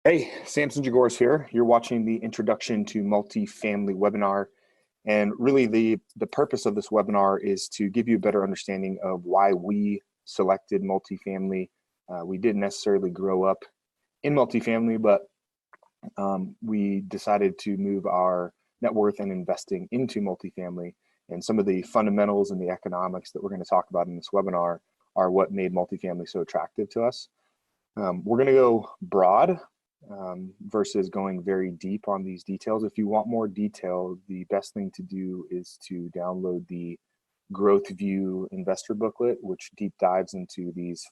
Hey, Samson Jagoras here. You're watching the Introduction to Multifamily webinar. And really the purpose of this webinar is to give you a better understanding of why we selected multifamily. We didn't necessarily grow up in multifamily, but we decided to move our net worth and investing into multifamily. And some of the fundamentals and the economics that we're going to talk about in this webinar are what made multifamily so attractive to us. We're going to go broad versus going very deep on these details. If you want more detail, the best thing to do is to download the Growth VUE investor booklet, which deep dives into these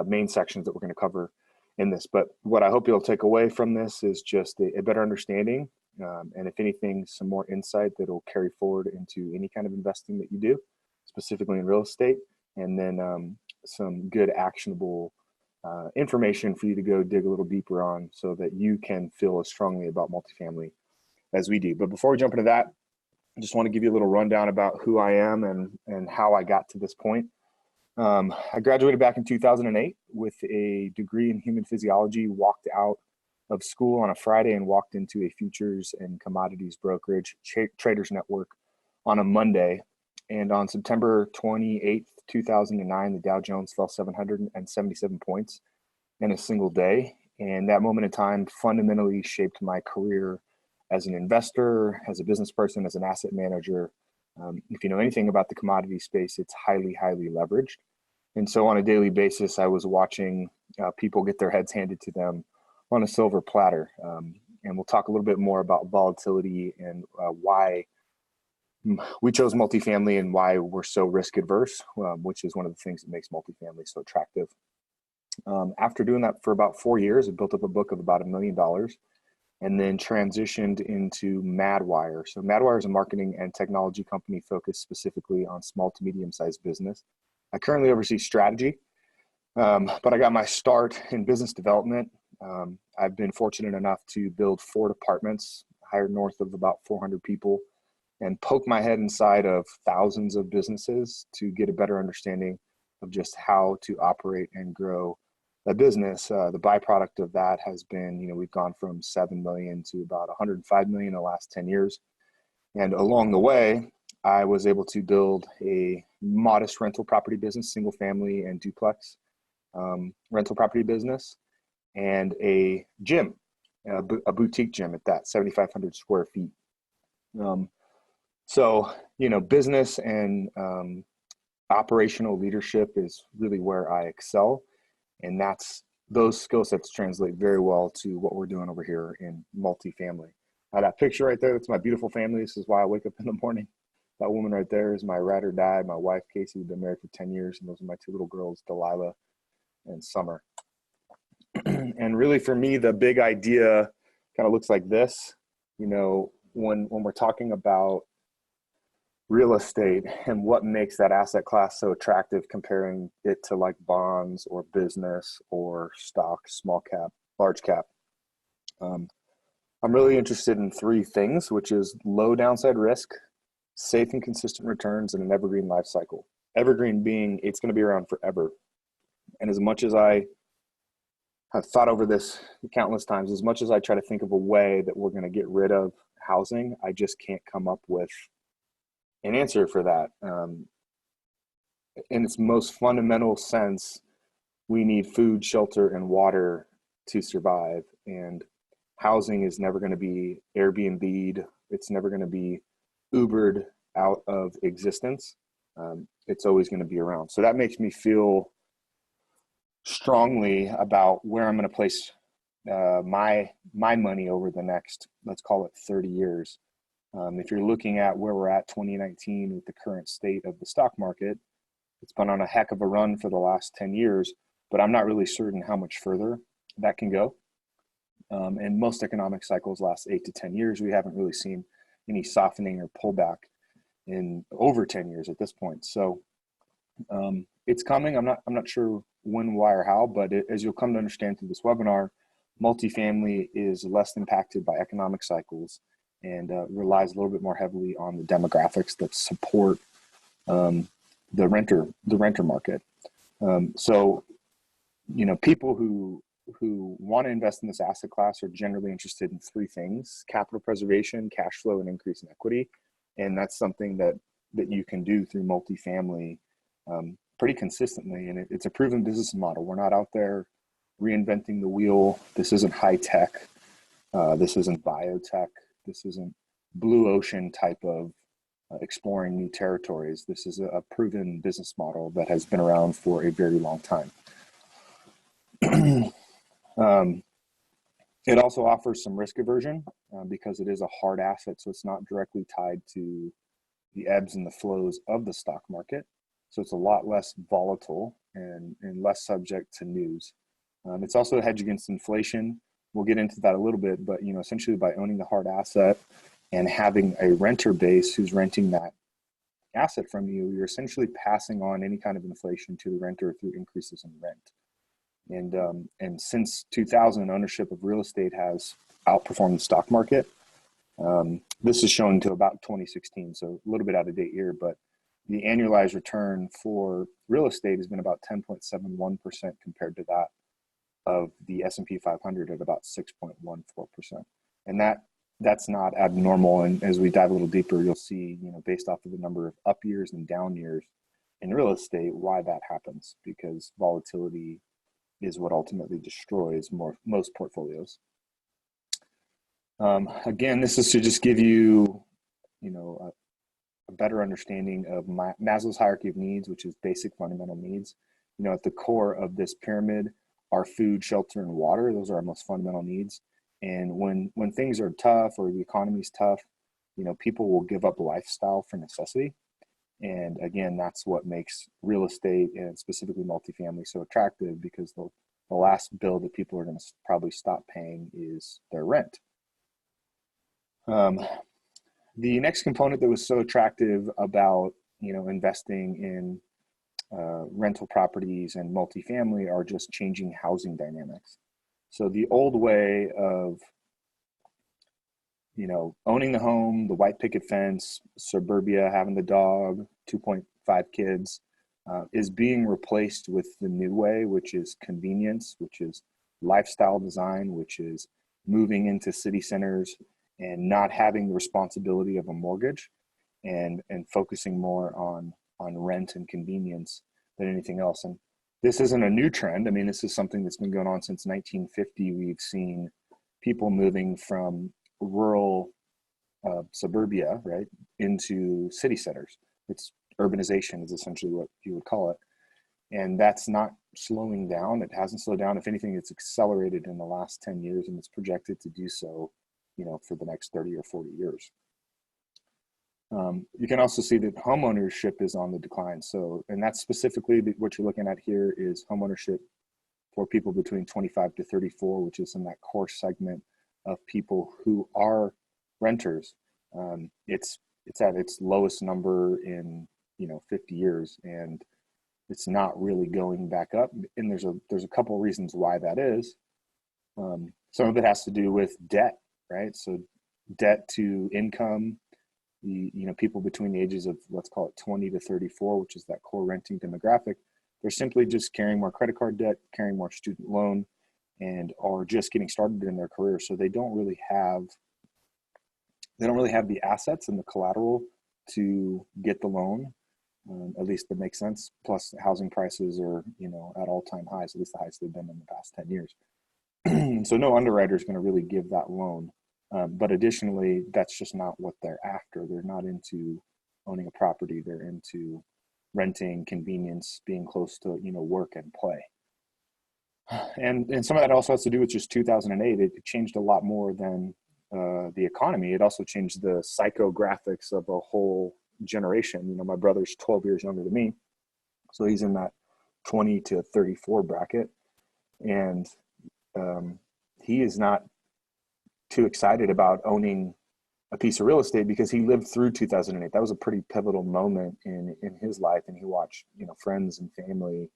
main sections that we're going to cover in this. But what I hope you'll take away from this is just a better understanding, and if anything, some more insight that will carry forward into any kind of investing that you do, specifically in real estate, and then some good actionable information for you to go dig a little deeper on so that you can feel as strongly about multifamily as we do. But before we jump into that, I just want to give you a little rundown about who I am and how I got to this point. I graduated back in 2008 with a degree in human physiology, walked out of school on a Friday and walked into a futures and commodities brokerage traders network on a Monday. And on September 28th, 2009, the Dow Jones fell 777 points in a single day. And that moment in time fundamentally shaped my career as an investor, as a business person, as an asset manager. If you know anything about the commodity space, it's highly, highly leveraged. And so on a daily basis, I was watching people get their heads handed to them on a silver platter. And we'll talk a little bit more about volatility and why we chose multifamily and why we're so risk adverse, which is one of the things that makes multifamily so attractive. After doing that for about 4 years, I built up a book of about $1 million and then transitioned into Madwire. So Madwire is a marketing and technology company focused specifically on small to medium-sized business. I currently oversee strategy, but I got my start in business development. I've been fortunate enough to build 4 departments, hired north of about 400 people, and poke my head inside of thousands of businesses to get a better understanding of just how to operate and grow a business. The byproduct of that has been, we've gone from 7 million to about 105 million in the last 10 years. And along the way, I was able to build a modest rental property business, single family and duplex rental property business, and a gym, a boutique gym at that, 7,500 square feet. So, business and operational leadership is really where I excel. And those skill sets translate very well to what we're doing over here in multifamily. That picture right there, that's my beautiful family. This is why I wake up in the morning. That woman right there is my ride or die, my wife, Casey. We've been married for 10 years. And those are my 2 little girls, Delilah and Summer. And really for me, the big idea kind of looks like this. When we're talking about real estate and what makes that asset class so attractive, comparing it to like bonds or business or stocks, small cap, large cap. I'm really interested in 3 things, which is low downside risk, safe and consistent returns, and an evergreen life cycle. Evergreen being it's going to be around forever. And as much as I have thought over this countless times, as much as I try to think of a way that we're going to get rid of housing, I just can't come up with an answer for that. In its most fundamental sense, we need food, shelter, and water to survive. And housing is never going to be Airbnb'd. It's never going to be Ubered out of existence. It's always going to be around. So that makes me feel strongly about where I'm going to place my money over the next, let's call it 30 years. If you're looking at where we're at 2019 with the current state of the stock market, it's been on a heck of a run for the last 10 years, but I'm not really certain how much further that can go. And most economic cycles last 8 to 10 years. We haven't really seen any softening or pullback in over 10 years at this point. So it's coming. I'm not sure when, why, or how, but as you'll come to understand through this webinar, multifamily is less impacted by economic cycles and relies a little bit more heavily on the demographics that support the renter market. So, people who who want to invest in this asset class are generally interested in three things: capital preservation, cash flow, and increase in equity. And that's something that you can do through multifamily pretty consistently. And it's a proven business model. We're not out there reinventing the wheel. This isn't high tech. This isn't biotech. This isn't blue ocean type of exploring new territories. This is a proven business model that has been around for a very long time. It also offers some risk aversion because it is a hard asset, so it's not directly tied to the ebbs and the flows of the stock market. So it's a lot less volatile and less subject to news. It's also a hedge against inflation. We'll get into that a little bit, but essentially by owning the hard asset and having a renter base who's renting that asset from you, you're essentially passing on any kind of inflation to the renter through increases in rent. And since 2000, ownership of real estate has outperformed the stock market. This is shown to about 2016, so a little bit out of date here, but the annualized return for real estate has been about 10.71% compared to that of the S&P 500 at about 6.14%. And that's not abnormal. And as we dive a little deeper, you'll see, based off of the number of up years and down years in real estate, why that happens, because volatility is what ultimately destroys most portfolios. Again, this is to just give you, a better understanding of Maslow's hierarchy of needs, which is basic fundamental needs. At the core of this pyramid are food, shelter, and water. Those are our most fundamental needs. And when things are tough or the economy is tough, people will give up lifestyle for necessity. And again, that's what makes real estate and specifically multifamily so attractive, because the last bill that people are going to probably stop paying is their rent. The next component that was so attractive about, investing in rental properties and multifamily are just changing housing dynamics. So the old way of, owning the home, the white picket fence, suburbia, having the dog, 2.5 kids, is being replaced with the new way, which is convenience, which is lifestyle design, which is moving into city centers and not having the responsibility of a mortgage, and focusing more on rent and convenience than anything else. And this isn't a new trend. I mean, this is something that's been going on since 1950. We've seen people moving from rural suburbia, right, into city centers. It's urbanization is essentially what you would call it. And that's not slowing down. It hasn't slowed down. If anything, it's accelerated in the last 10 years, and it's projected to do so, for the next 30 or 40 years. You can also see that homeownership is on the decline. So, and that's specifically what you're looking at here is homeownership for people between 25 to 34, which is in that core segment of people who are renters. It's at its lowest number in 50 years, and it's not really going back up. And there's a couple of reasons why that is. Some of it has to do with debt, right? So debt to income, people between the ages of, let's call it 20 to 34, which is that core renting demographic, they're simply just carrying more credit card debt, carrying more student loan, and are just getting started in their career. So they don't really have the assets and the collateral to get the loan, at least that makes sense. Plus housing prices are, at all-time highs, at least the highest they've been in the past 10 years. So no underwriter is going to really give that loan. But additionally, that's just not what they're after. They're not into owning a property. They're into renting, convenience, being close to, work and play. And some of that also has to do with just 2008. It changed a lot more than the economy. It also changed the psychographics of a whole generation. My brother's 12 years younger than me, so he's in that 20 to 34 bracket. And he is not too excited about owning a piece of real estate because he lived through 2008. That was a pretty pivotal moment in his life, and he watched friends and family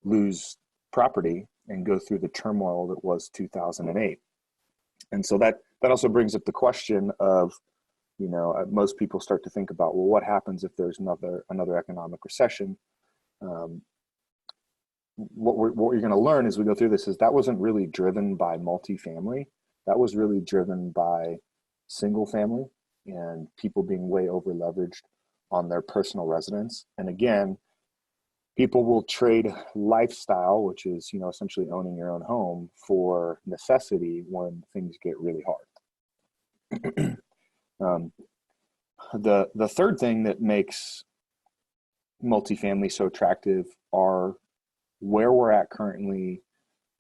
lose property and go through the turmoil that was 2008. And so that also brings up the question of, most people start to think about, well, what happens if there's another economic recession? what you're going to learn as we go through this is that wasn't really driven by multifamily. That was really driven by single family and people being way over leveraged on their personal residence. And again, people will trade lifestyle, which is, you know, essentially owning your own home, for necessity when things get really hard. The third thing that makes multifamily so attractive are where we're at currently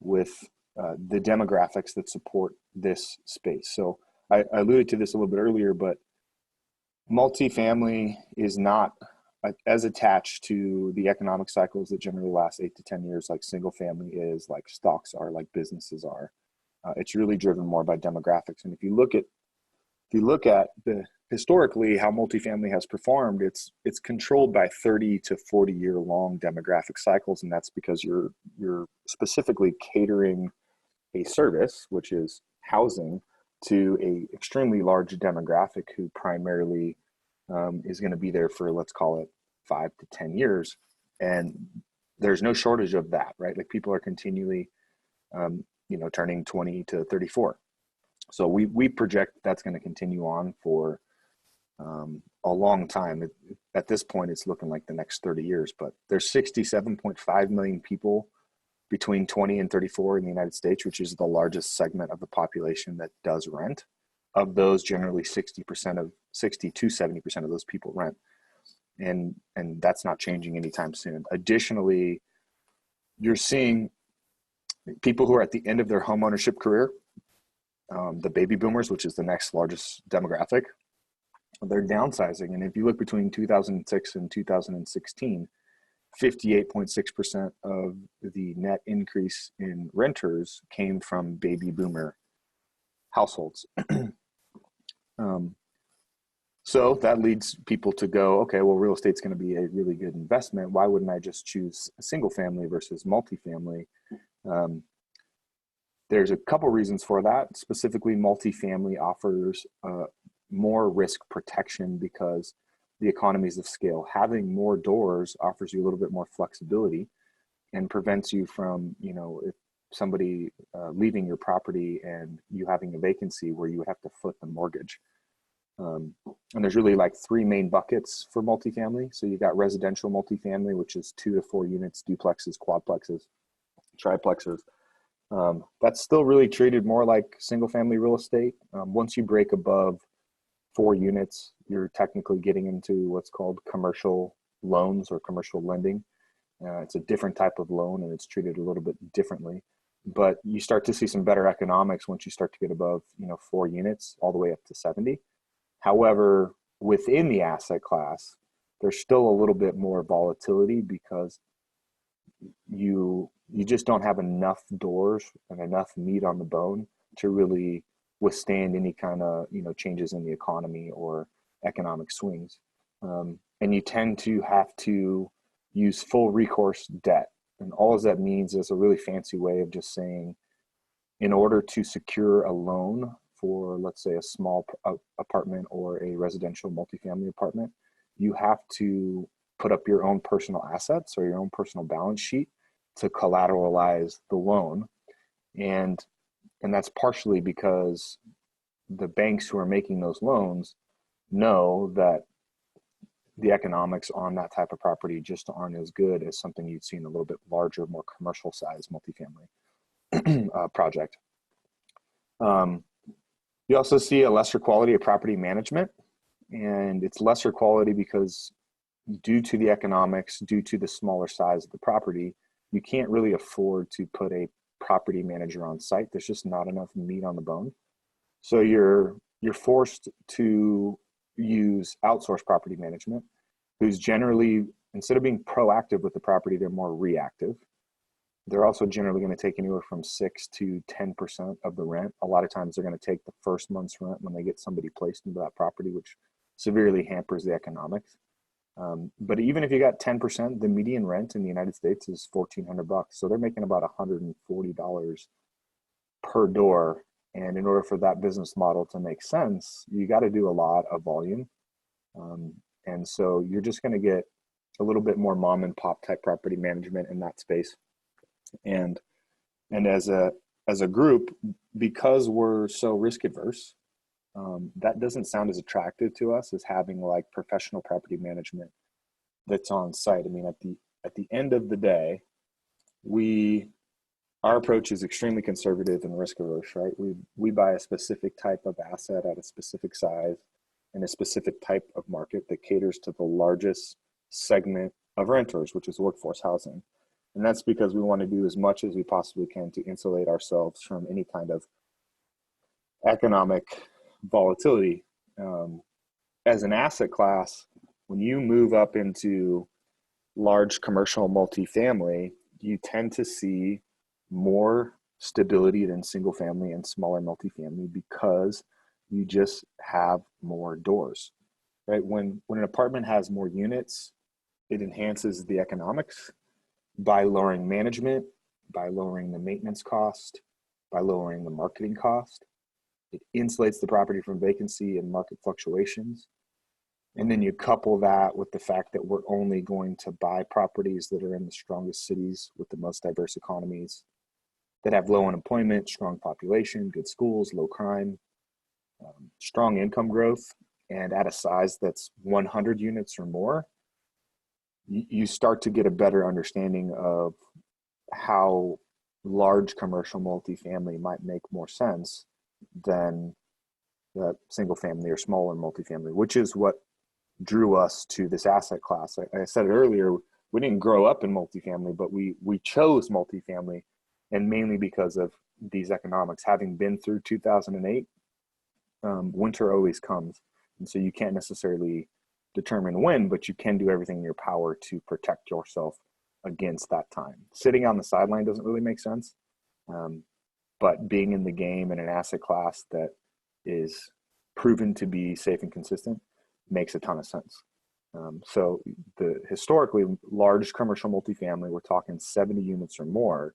with the demographics that support this space. So I alluded to this a little bit earlier, but multifamily is not as attached to the economic cycles that generally last 8 to 10 years, like single family is, like stocks are, like businesses are. It's really driven more by demographics. And if you look at the historically how multifamily has performed, it's controlled by 30 to 40 year long demographic cycles, and that's because you're specifically catering a service, which is housing, to a extremely large demographic who primarily is going to be there for, let's call it 5 to 10 years, and there's no shortage of that, right? Like people are continually, turning 20 to 34. So we project that's going to continue on for a long time. At this point, it's looking like the next 30 years, but there's 67.5 million people between 20 and 34 in the United States, which is the largest segment of the population that does rent. Of those, generally 60 to 70% of those people rent. And that's not changing anytime soon. Additionally, you're seeing people who are at the end of their home ownership career, the baby boomers, which is the next largest demographic, they're downsizing. And if you look between 2006 and 2016, 58.6% of the net increase in renters came from baby boomer households. So that leads people to go, okay, well, real estate's going to be a really good investment. Why wouldn't I just choose a single family versus multifamily? There's a couple reasons for that. Specifically, multifamily offers more risk protection because the economies of scale. Having more doors offers you a little bit more flexibility and prevents you from, if somebody leaving your property and you having a vacancy where you would have to foot the mortgage. And there's really like three main buckets for multifamily. So you got residential multifamily, which is 2 to 4 units, duplexes, quadplexes, triplexes. That's still really treated more like single family real estate. Once you break above 4 units, you're technically getting into what's called commercial loans or commercial lending. It's a different type of loan and it's treated a little bit differently, but you start to see some better economics once you start to get above, 4 units all the way up to 70. However, within the asset class, there's still a little bit more volatility because you just don't have enough doors and enough meat on the bone to really withstand any kind of, changes in the economy or economic swings. And you tend to have to use full recourse debt. And all that means is a really fancy way of just saying, in order to secure a loan for, let's say, a small apartment or a residential multifamily apartment, you have to put up your own personal assets or your own personal balance sheet to collateralize the loan. And that's partially because the banks who are making those loans know that the economics on that type of property just aren't as good as something you'd see in a little bit larger, more commercial size multifamily project. You also see a lesser quality of property management, and it's lesser quality because due to the economics, due to the smaller size of the property, you can't really afford to put a property manager on site. There's just not enough meat on the bone. So you're forced to use outsourced property management, who's generally, instead of being proactive with the property, they're more reactive. They're also generally going to take anywhere from 6 to 10% of the rent. A lot of times they're going to take the first month's rent when they get somebody placed into that property, which severely hampers the economics. But even if you got 10%, the median rent in the United States is $1,400. So they're making about $140 per door. And in order for that business model to make sense, you got to do a lot of volume. And so you're just going to get a little bit more mom and pop type property management in that space. And as a group, because we're so risk adverse, that doesn't sound as attractive to us as having like professional property management that's on site. I mean, at the end of the day, our approach is extremely conservative and risk averse, right? We buy a specific type of asset at a specific size in a specific type of market that caters to the largest segment of renters, which is workforce housing. And that's because we want to do as much as we possibly can to insulate ourselves from any kind of economic volatility. As an asset class, when you move up into large commercial multifamily, you tend to see more stability than single family and smaller multifamily because you just have more doors, right? When an apartment has more units, it enhances the economics by lowering management, by lowering the maintenance cost, by lowering the marketing cost. It insulates the property from vacancy and market fluctuations. And then you couple that with the fact that we're only going to buy properties that are in the strongest cities with the most diverse economies, that have low unemployment, strong population, good schools, low crime, strong income growth, and at a size that's 100 units or more. You start to get a better understanding of how large commercial multifamily might make more sense than the single family or smaller multifamily, which is what drew us to this asset class. I said it earlier, we didn't grow up in multifamily, but we chose multifamily, and mainly because of these economics. Having been through 2008, winter always comes. And so you can't necessarily determine when, but you can do everything in your power to protect yourself against that time. Sitting on the sideline doesn't really make sense. But being in the game in an asset class that is proven to be safe and consistent makes a ton of sense. So the historically large commercial multifamily, we're talking 70 units or more,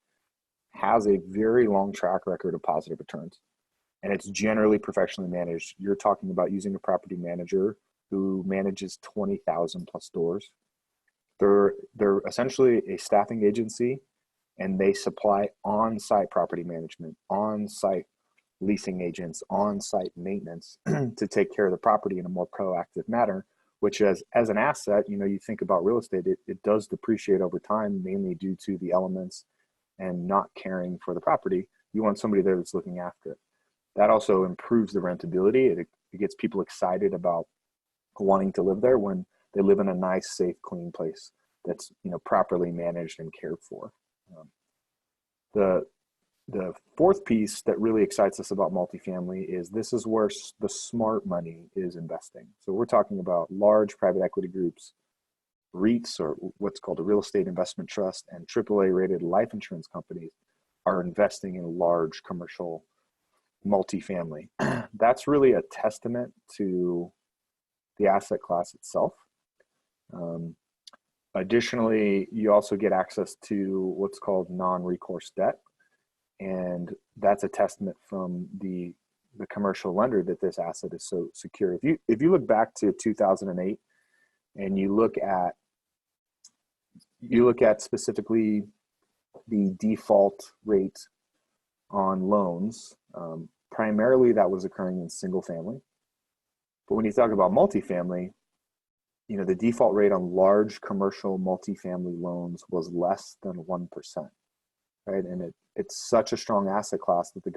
has a very long track record of positive returns. And it's generally professionally managed. You're talking about using a property manager who manages 20,000 plus doors. They're essentially a staffing agency, and they supply on-site property management, on-site leasing agents, on-site maintenance to take care of the property in a more proactive manner, which as an asset, you think about real estate, it does depreciate over time, mainly due to the elements and not caring for the property. You want somebody there that's looking after it. That also improves the rentability. It gets people excited about wanting to live there when they live in a nice, safe, clean place that's properly managed and cared for. The fourth piece that really excites us about multifamily is this is where the smart money is investing. So we're talking about large private equity groups, REITs, or what's called a real estate investment trust, and AAA rated life insurance companies are investing in large commercial multifamily. That's really a testament to the asset class itself. Additionally, you also get access to what's called non-recourse debt. And that's a testament from the commercial lender that this asset is so secure. If you look back to 2008 and you look at specifically the default rate on loans, primarily that was occurring in single family. But when you talk about multifamily, the default rate on large commercial multifamily loans was less than 1%, right? And it's such a strong asset class that the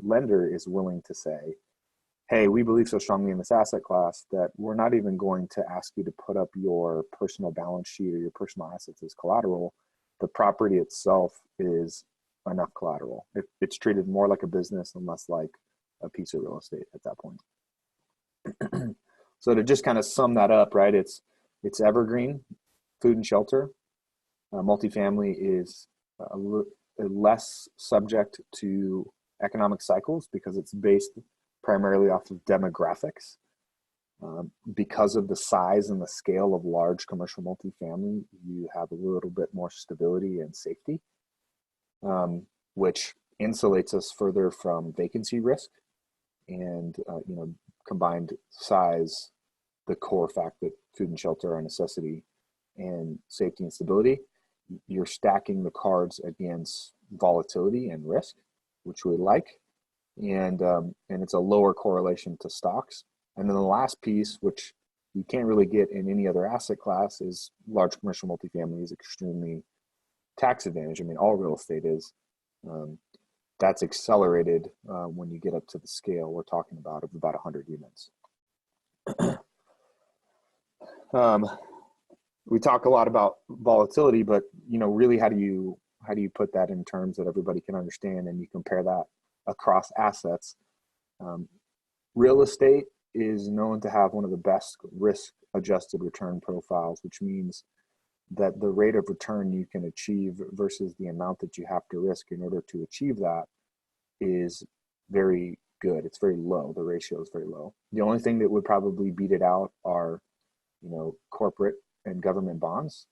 lender is willing to say, hey, we believe so strongly in this asset class that we're not even going to ask you to put up your personal balance sheet or your personal assets as collateral. The property itself is enough collateral. It's treated more like a business and less like a piece of real estate at that point. So to just kind of sum that up, right? It's evergreen, food and shelter. Multifamily is less subject to economic cycles because it's based primarily off of demographics. Because of the size and the scale of large commercial multifamily, you have a little bit more stability and safety, which insulates us further from vacancy risk and combined size, the core fact that food and shelter are a necessity, and safety and stability. you're stacking the cards against volatility and risk, which we like, and it's a lower correlation to stocks. And then the last piece, which you can't really get in any other asset class, is large commercial multifamily is extremely tax advantage. I mean, all real estate is. That's accelerated when you get up to the scale we're talking about of about 100 units. We talk a lot about volatility, but really, how do you put that in terms that everybody can understand, and you compare that across assets? Real estate is known to have one of the best risk-adjusted return profiles, which means that the rate of return you can achieve versus the amount that you have to risk in order to achieve that is very good. It's very low. The ratio is very low. The only thing that would probably beat it out are, corporate and government bonds.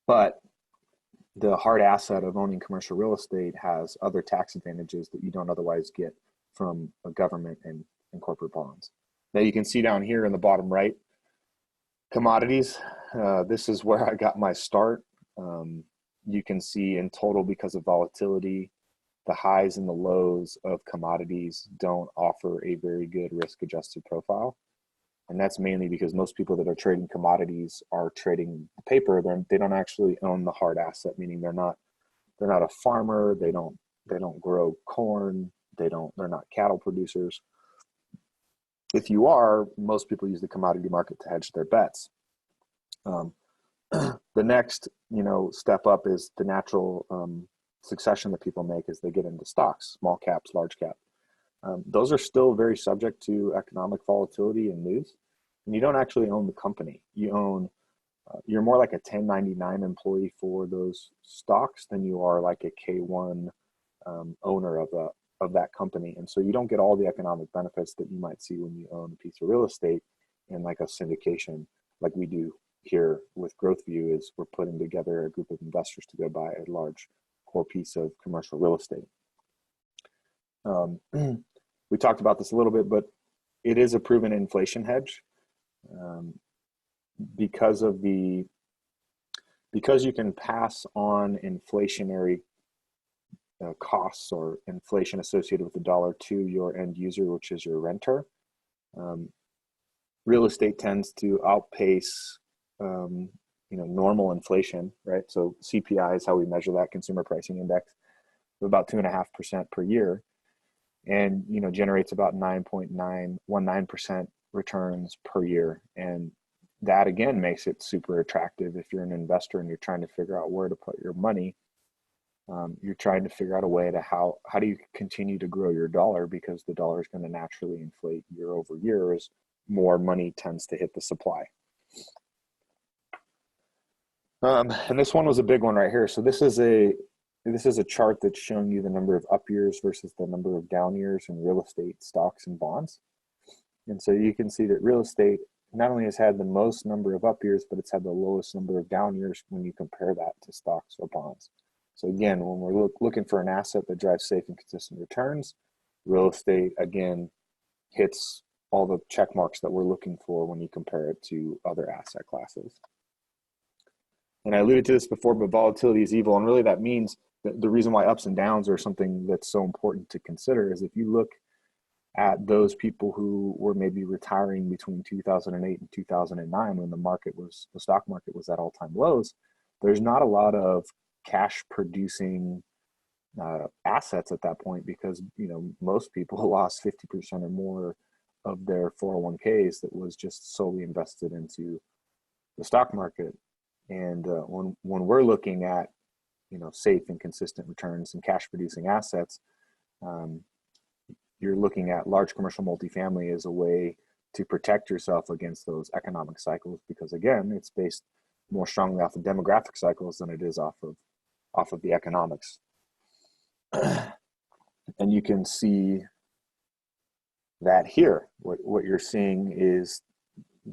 But the hard asset of owning commercial real estate has other tax advantages that you don't otherwise get from a government and corporate bonds. Now you can see down here in the bottom right, commodities. This is where I got my start. You can see in total, because of volatility, the highs and the lows of commodities don't offer a very good risk-adjusted profile. And that's mainly because most people that are trading commodities are trading the paper. They don't actually own the hard asset, meaning they're not a farmer. They don't grow corn. They're not cattle producers. If you are, most people use the commodity market to hedge their bets. The next, step up is the natural succession that people make as they get into stocks, small caps, large cap. Those are still very subject to economic volatility and news. And you don't actually own the company. You're more like a 1099 employee for those stocks than you are like a K1 owner of that company. And so you don't get all the economic benefits that you might see when you own a piece of real estate in like a syndication, like we do here with Growth VUE. Is we're putting together a group of investors to go buy a large core piece of commercial real estate. We talked about this a little bit, but it is a proven inflation hedge because you can pass on inflationary costs or inflation associated with the dollar to your end user, which is your renter. Real estate tends to outpace normal inflation, right? So CPI is how we measure that, consumer pricing index, of about 2.5% per year, and generates about 9.919% returns per year. And that again makes it super attractive if you're an investor and you're trying to figure out where to put your money. You're trying to figure out a way to how do you continue to grow your dollar, because the dollar is going to naturally inflate year over year as more money tends to hit the supply. And this one was a big one right here. So this is a chart that's showing you the number of up years versus the number of down years in real estate, stocks, and bonds. And so you can see that real estate not only has had the most number of up years, but it's had the lowest number of down years when you compare that to stocks or bonds. So again, when we're looking for an asset that drives safe and consistent returns, real estate, again, hits all the check marks that we're looking for when you compare it to other asset classes. And I alluded to this before, but volatility is evil. And really that means that the reason why ups and downs are something that's so important to consider is if you look at those people who were maybe retiring between 2008 and 2009, when the stock market was at all-time lows, there's not a lot of cash producing assets at that point, because most people lost 50% or more of their 401ks that was just solely invested into the stock market. And when we're looking at safe and consistent returns and cash producing assets, you're looking at large commercial multifamily as a way to protect yourself against those economic cycles, because again, it's based more strongly off of demographic cycles than it is off of the economics. And you can see that here. What you're seeing is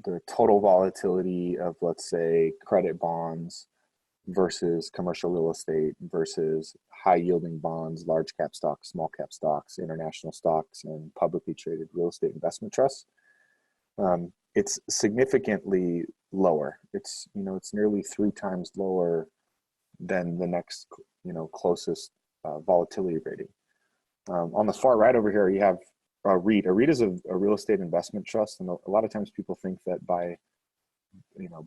the total volatility of, let's say, credit bonds versus commercial real estate versus high yielding bonds, large cap stocks, small cap stocks, international stocks, and publicly traded real estate investment trusts. it's significantly lower. It's, it's nearly 3 times lower than the next, closest volatility rating. On the far right over here, you have a REIT. A REIT is a real estate investment trust, and a lot of times people think that by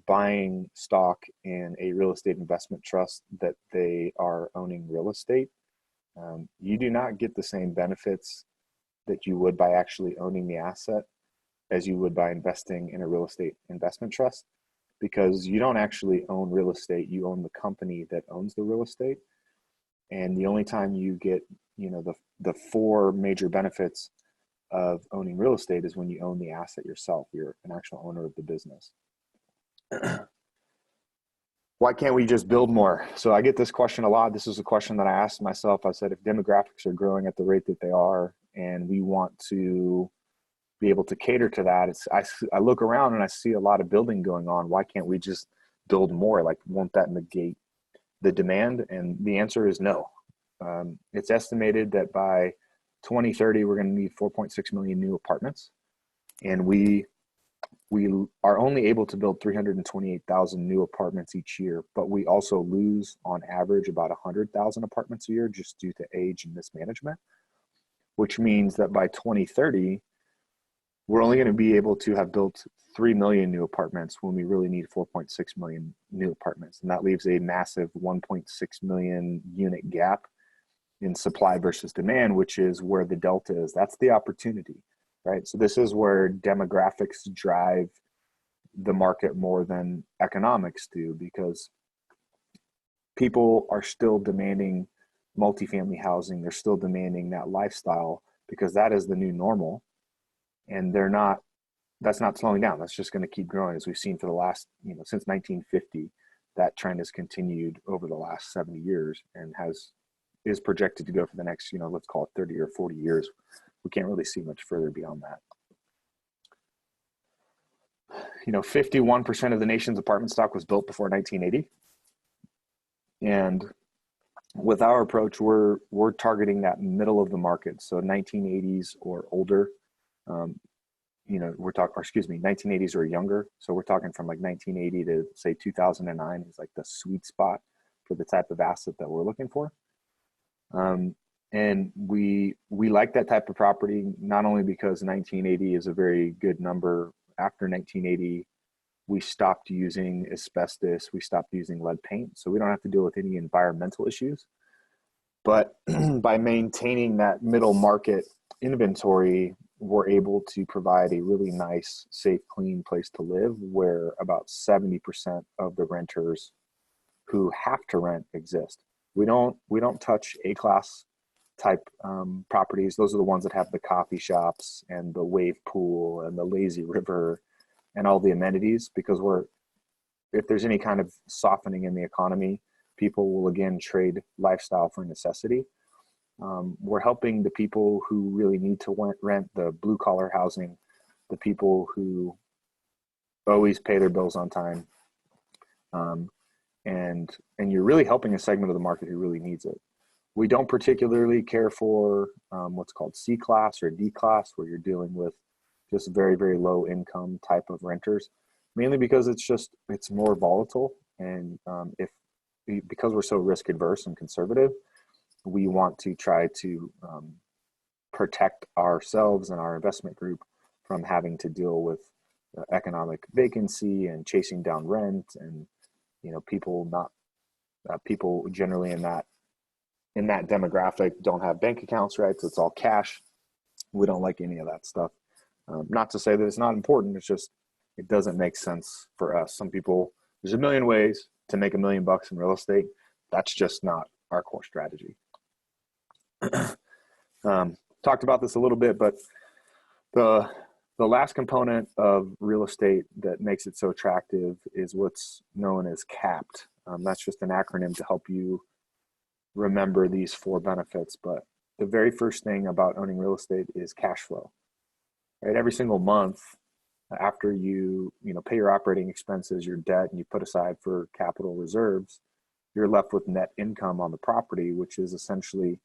buying stock in a real estate investment trust that they are owning real estate. You do not get the same benefits that you would by actually owning the asset as you would by investing in a real estate investment trust, because you don't actually own real estate. You own the company that owns the real estate. And the only time you get, the 4 major benefits of owning real estate is when you own the asset yourself. You're an actual owner of the business. Why can't we just build more? So I get this question a lot. This is a question that I asked myself. I said, if demographics are growing at the rate that they are, and we want to be able to cater to that, I look around and I see a lot of building going on. Why can't we just build more? Like, won't that negate the demand? And the answer is no. It's estimated that by 2030, we're going to need 4.6 million new apartments. And we are only able to build 328,000 new apartments each year, but we also lose on average about 100,000 apartments a year just due to age and mismanagement, which means that by 2030, we're only going to be able to have built 3 million new apartments when we really need 4.6 million new apartments. And that leaves a massive 1.6 million unit gap in supply versus demand, which is where the delta is. That's the opportunity, right? So this is where demographics drive the market more than economics do, because people are still demanding multifamily housing. They're still demanding that lifestyle because that is the new normal. And that's not slowing down. That's just going to keep growing, as we've seen for the last, since 1950. That trend has continued over the last 70 years and is projected to go for the next, let's call it 30 or 40 years. We can't really see much further beyond that. 51% of the nation's apartment stock was built before 1980. And with our approach, we're targeting that middle of the market. So 1980s or older. We're talking, 1980s or younger. So we're talking from like 1980 to say 2009 is like the sweet spot for the type of asset that we're looking for. And we like that type of property, not only because 1980 is a very good number. After 1980, we stopped using asbestos, we stopped using lead paint, so we don't have to deal with any environmental issues. But by maintaining that middle market inventory, we're able to provide a really nice, safe, clean place to live, where about 70% of the renters who have to rent exist. We don't touch A-class type properties. Those are the ones that have the coffee shops and the wave pool and the lazy river and all the amenities, because if there's any kind of softening in the economy, people will again trade lifestyle for necessity. We're helping the people who really need to rent, the blue collar housing, the people who always pay their bills on time. And you're really helping a segment of the market who really needs it. We don't particularly care for what's called C class or D class, where you're dealing with just very, very low income type of renters, mainly because it's more volatile. And because we're so risk adverse and conservative, we want to try to protect ourselves and our investment group from having to deal with economic vacancy and chasing down rent, and people generally in that demographic don't have bank accounts, right? So it's all cash. We don't like any of that stuff. Not to say that it's not important. It's just, it doesn't make sense for us. Some people, there's a million ways to make $1 million in real estate. That's just not our core strategy. Talked about this a little bit, but the last component of real estate that makes it so attractive is what's known as capped. That's just an acronym to help you remember these 4 benefits. But the very first thing about owning real estate is cash flow. Right? Every single month, after you pay your operating expenses, your debt, and you put aside for capital reserves, you're left with net income on the property, which is essentially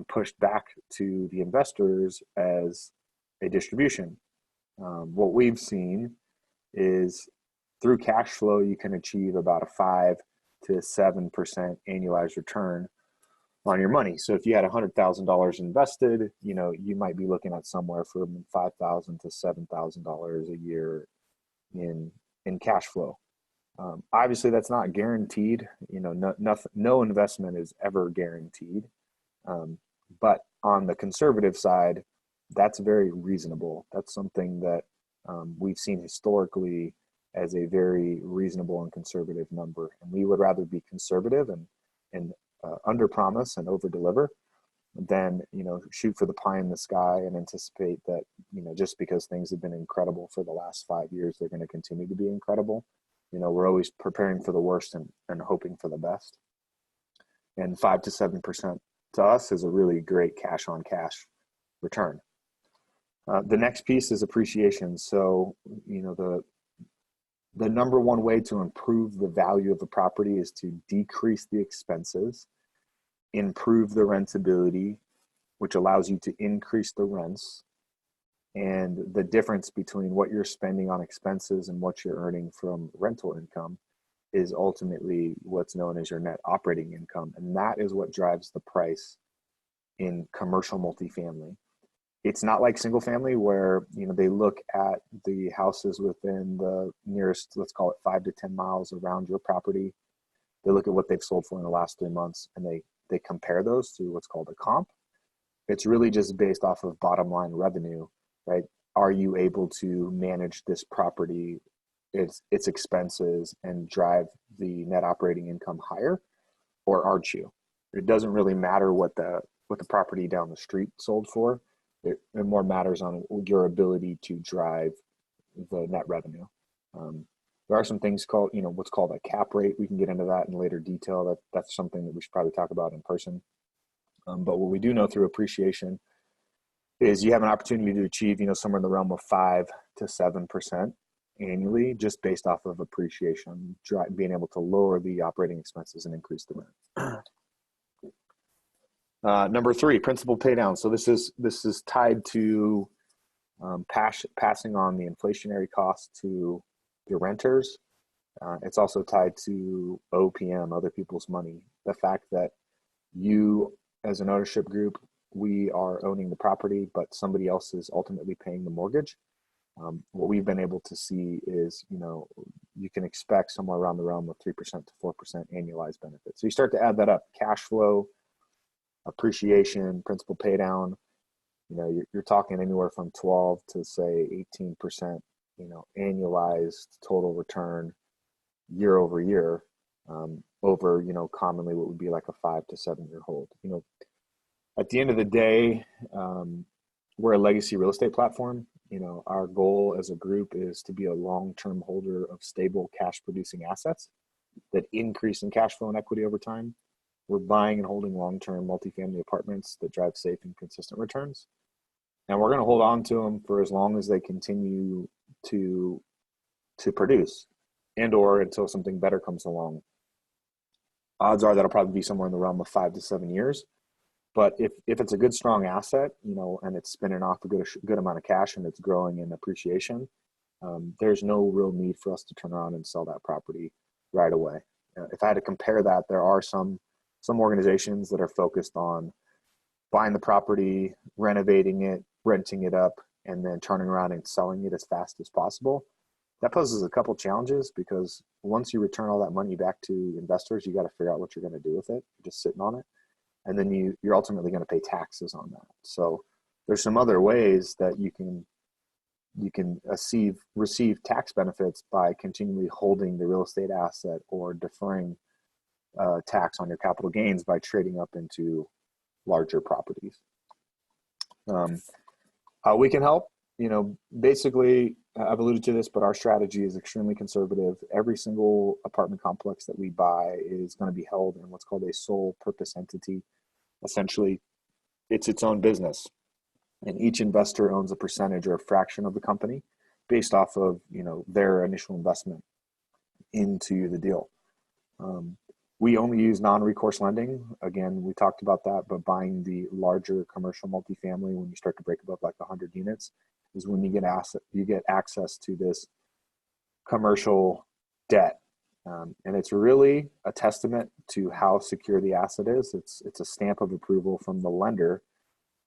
pushed back to the investors as a distribution. What we've seen is through cash flow, you can achieve about a 5 to 7% annualized return on your money. So if you had $100,000 invested, you might be looking at somewhere from $5,000 to $7,000 a year in cash flow. Obviously, that's not guaranteed. No investment is ever guaranteed. But on the conservative side, that's very reasonable. That's something that we've seen historically as a very reasonable and conservative number. And we would rather be conservative and under promise and over deliver than shoot for the pie in the sky and anticipate that just because things have been incredible for the last 5 years, they're going to continue to be incredible. We're always preparing for the worst and hoping for the best. And 5 to 7% to us is a really great cash on cash return. The next piece is appreciation. So, the number one way to improve the value of a property is to decrease the expenses, improve the rentability, which allows you to increase the rents. And the difference between what you're spending on expenses and what you're earning from rental income is ultimately what's known as your net operating income. And that is what drives the price in commercial multifamily. It's not like single family where, they look at the houses within the nearest, let's call it 5 to 10 miles around your property. They look at what they've sold for in the last 3 months and they compare those to what's called a comp. It's really just based off of bottom line revenue, right? Are you able to manage this property, its expenses, and drive the net operating income higher, or aren't you? It doesn't really matter what the property down the street sold for. It more matters on your ability to drive the net revenue. There are some things called, what's called a cap rate. We can get into that in later detail. That's something that we should probably talk about in person. But what we do know through appreciation is you have an opportunity to achieve, somewhere in the realm of 5 to 7% annually, just based off of appreciation, being able to lower the operating expenses and increase the rent. Number 3, principal pay down. So this is tied to passing on the inflationary cost to your renters. It's also tied to OPM, other people's money. The fact that you, as an ownership group, we are owning the property, but somebody else is ultimately paying the mortgage. What we've been able to see is, you can expect somewhere around the realm of 3% to 4% annualized benefit. So you start to add that up: cash flow, appreciation, principal pay down. You're talking anywhere from 12 to say 18%, annualized total return year over year, over, commonly what would be like a 5 to 7 year hold. At the end of the day, we're a legacy real estate platform. Our goal as a group is to be a long-term holder of stable cash producing assets that increase in cash flow and equity over time. We're buying and holding long-term multifamily apartments that drive safe and consistent returns. And we're going to hold on to them for as long as they continue to produce, and or until something better comes along. Odds are that'll probably be somewhere in the realm of 5 to 7 years. But if it's a good, strong asset, and it's spinning off a good amount of cash and it's growing in appreciation, there's no real need for us to turn around and sell that property right away. If I had to compare that, there are some organizations that are focused on buying the property, renovating it, renting it up, and then turning around and selling it as fast as possible. That poses a couple challenges, because once you return all that money back to investors, you got to figure out what you're going to do with it. You're just sitting on it. And then you're ultimately going to pay taxes on that. So there's some other ways that you can receive tax benefits by continually holding the real estate asset, or deferring tax on your capital gains by trading up into larger properties. How we can help, basically, I've alluded to this, but our strategy is extremely conservative. Every single apartment complex that we buy is going to be held in what's called a sole purpose entity. Essentially, it's its own business, and each investor owns a percentage or a fraction of the company based off of, their initial investment into the deal. We only use non-recourse lending. Again, we talked about that, but buying the larger commercial multifamily, when you start to break above like 100 units, is when you get access to this commercial debt. And it's really a testament to how secure the asset is. It's a stamp of approval from the lender,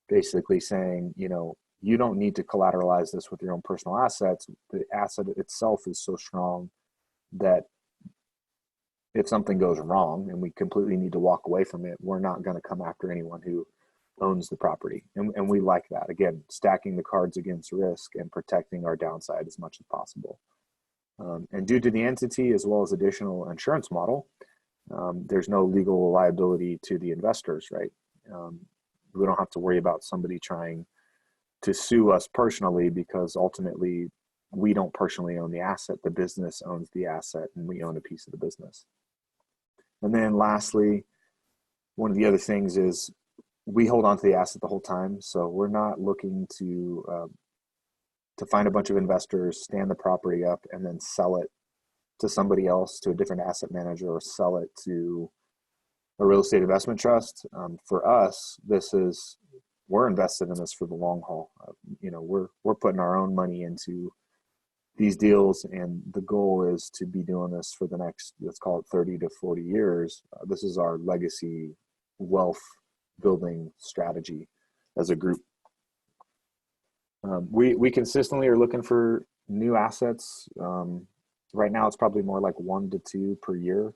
basically saying, you don't need to collateralize this with your own personal assets. The asset itself is so strong that if something goes wrong and we completely need to walk away from it, we're not going to come after anyone who owns the property. And we like that. Again, stacking the cards against risk and protecting our downside as much as possible. And due to the entity as well as additional insurance model, there's no legal liability to the investors, right? We don't have to worry about somebody trying to sue us personally, because ultimately we don't personally own the asset. The business owns the asset and we own a piece of the business. And then lastly, one of the other things is we hold on to the asset the whole time. So we're not looking to find a bunch of investors, stand the property up, and then sell it to somebody else, to a different asset manager, or sell it to a real estate investment trust. For us, we're invested in this for the long haul. We're putting our own money into these deals, and the goal is to be doing this for the next, let's call it 30 to 40 years. This is our legacy wealth building strategy as a group. We consistently are looking for new assets. Right now, it's probably more like 1 to 2 per year.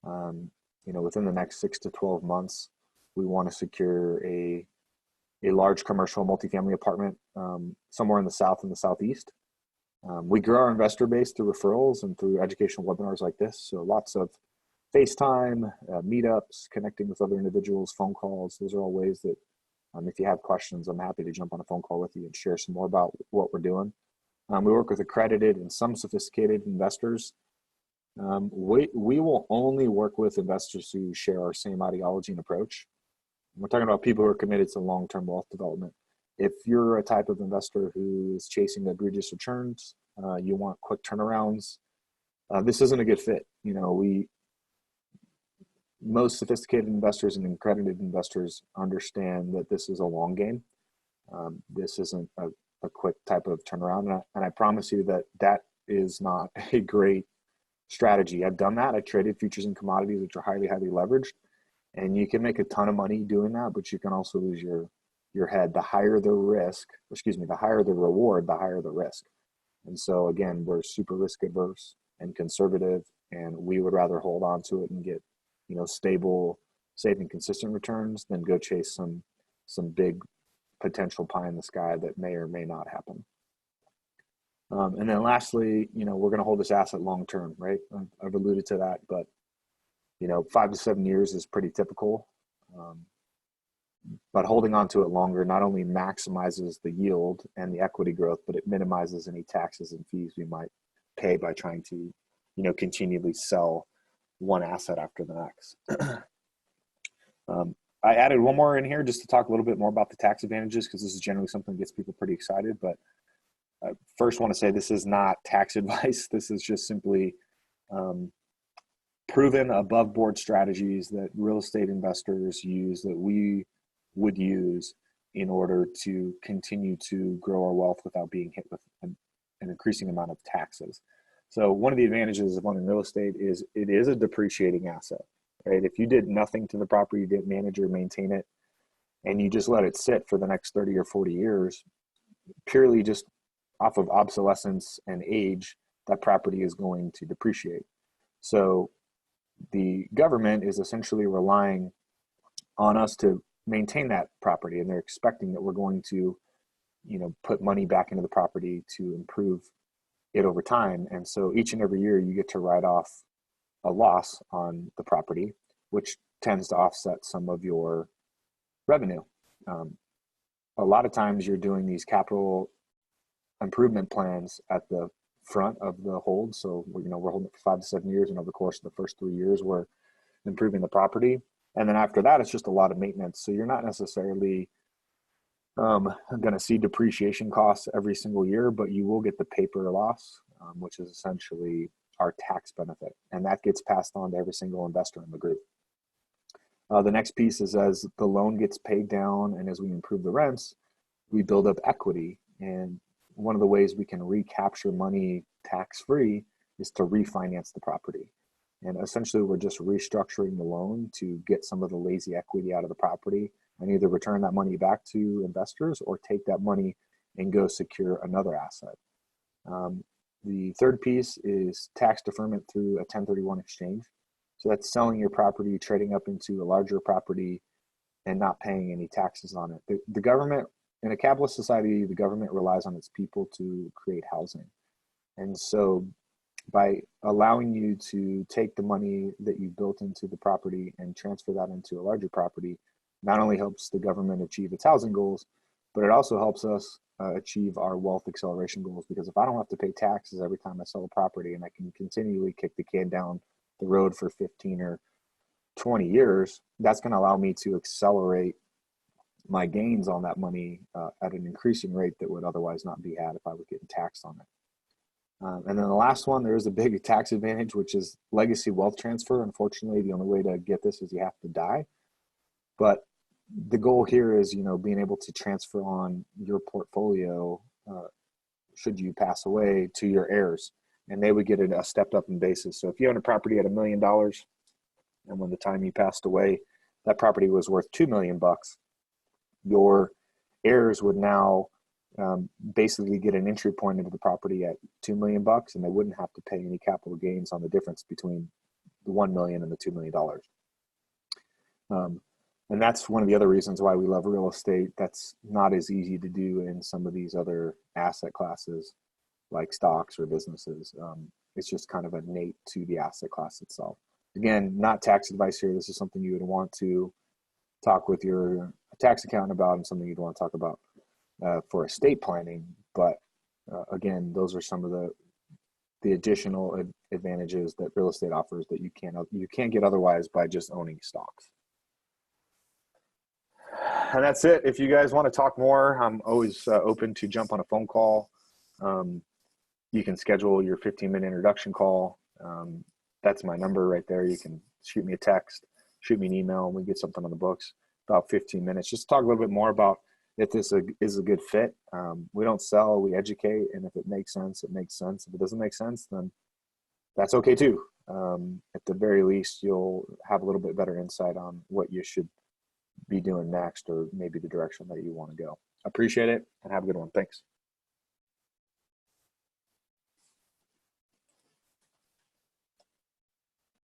Within the next 6 to 12 months, we want to secure a large commercial multifamily apartment somewhere in the South and the Southeast. We grow our investor base through referrals and through educational webinars like this. So lots of FaceTime, meetups, connecting with other individuals, phone calls. Those are all ways that if you have questions, I'm happy to jump on a phone call with you and share some more about what we're doing. We work with accredited and some sophisticated investors. We will only work with investors who share our same ideology and approach. We're talking about people who are committed to long-term wealth development. If you're a type of investor who is chasing egregious returns, you want quick turnarounds, this isn't a good fit. Most sophisticated investors and accredited investors understand that this is a long game. This isn't a quick type of turnaround. And I promise you that is not a great strategy. I've done that. I traded futures and commodities, which are highly, highly leveraged. And you can make a ton of money doing that, but you can also lose your head. The higher the reward, the higher the risk. And so again, we're super risk averse and conservative, and we would rather hold on to it and get stable, safe, and consistent returns than go chase some big potential pie in the sky that may or may not happen. And then lastly, we're going to hold this asset long term, right? I've alluded to that, but 5 to 7 years is pretty typical. But holding on to it longer not only maximizes the yield and the equity growth, but it minimizes any taxes and fees we might pay by trying to, continually sell one asset after the next. I added one more in here just to talk a little bit more about the tax advantages, because this is generally something that gets people pretty excited. But I first want to say this is not tax advice. This is just simply proven above board strategies that real estate investors use, that we would use in order to continue to grow our wealth without being hit with an increasing amount of taxes. So one of the advantages of owning real estate is it is a depreciating asset, right? If you did nothing to the property, you didn't manage or maintain it, and you just let it sit for the next 30 or 40 years, purely just off of obsolescence and age, that property is going to depreciate. So the government is essentially relying on us to maintain that property, and they're expecting that we're going to, put money back into the property to improve it over time. And so each and every year you get to write off a loss on the property, which tends to offset some of your revenue. A lot of times you're doing these capital improvement plans at the front of the hold. So we're holding it for 5 to 7 years, and over the course of the first 3 years, we're improving the property. And then after that, it's just a lot of maintenance. So you're not necessarily going to see depreciation costs every single year, but you will get the paper loss, which is essentially our tax benefit. And that gets passed on to every single investor in the group. The next piece is, as the loan gets paid down and as we improve the rents, we build up equity. And one of the ways we can recapture money tax-free is to refinance the property. And essentially, we're just restructuring the loan to get some of the lazy equity out of the property and either return that money back to investors or take that money and go secure another asset. The third piece is tax deferment through a 1031 exchange. So that's selling your property, trading up into a larger property, and not paying any taxes on it. The government, in a capitalist society, the government relies on its people to create housing. And so by allowing you to take the money that you built into the property and transfer that into a larger property, not only helps the government achieve its housing goals, but it also helps us achieve our wealth acceleration goals. Because if I don't have to pay taxes every time I sell a property and I can continually kick the can down the road for 15 or 20 years, that's going to allow me to accelerate my gains on that money at an increasing rate that would otherwise not be had if I was getting taxed on it. And then the last one, there is a big tax advantage, which is legacy wealth transfer. Unfortunately, the only way to get this is you have to die. But the goal here is, being able to transfer on your portfolio, should you pass away, to your heirs, and they would get a stepped up in basis. So if you own a property at $1 million, and when the time you passed away, that property was worth $2 million, your heirs would now basically get an entry point into the property at $2 million, and they wouldn't have to pay any capital gains on the difference between the $1 million and the $2 million. And that's one of the other reasons why we love real estate. That's not as easy to do in some of these other asset classes like stocks or businesses. It's just kind of innate to the asset class itself. Again, not tax advice here. This is something you would want to talk with your tax accountant about, and something you'd want to talk about for estate planning. But again, those are some of the additional advantages that real estate offers that you can't get otherwise by just owning stocks. And that's it. If you guys want to talk more, I'm always open to jump on a phone call. You can schedule your 15-minute introduction call. That's my number right there. You can shoot me a text, shoot me an email, and we get something on the books. About 15 minutes. Just talk a little bit more about if this is a good fit. We don't sell, we educate, and if it makes sense, it makes sense. If it doesn't make sense, then that's okay too. At the very least, you'll have a little bit better insight on what you should be doing next, or maybe the direction that you want to go. Appreciate it, and have a good one. Thanks.